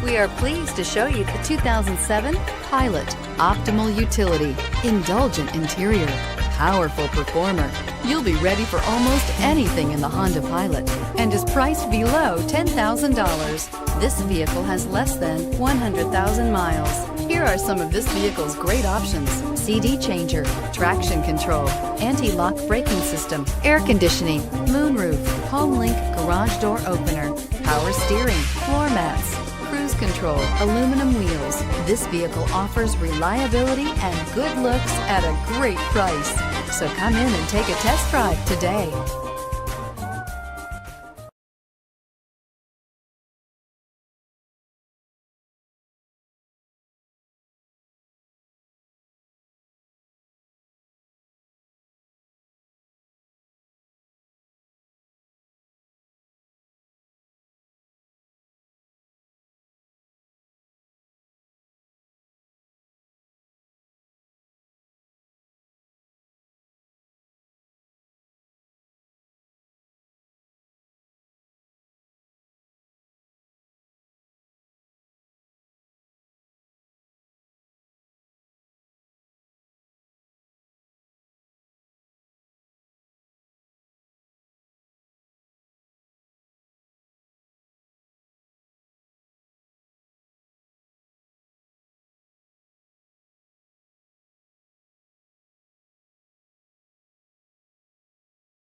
We are pleased to show you the 2007 Pilot. Optimal utility, indulgent interior, powerful performer. You'll be ready for almost anything in the Honda Pilot and is priced below $10,000. This vehicle has less than 100,000 miles. Here are some of this vehicle's great options: CD changer, traction control, anti-lock braking system, air conditioning, moonroof, HomeLink garage door opener, power steering, floor mats, cruise control, aluminum wheels. This vehicle offers reliability and good looks at a great price. So come in and take a test drive today.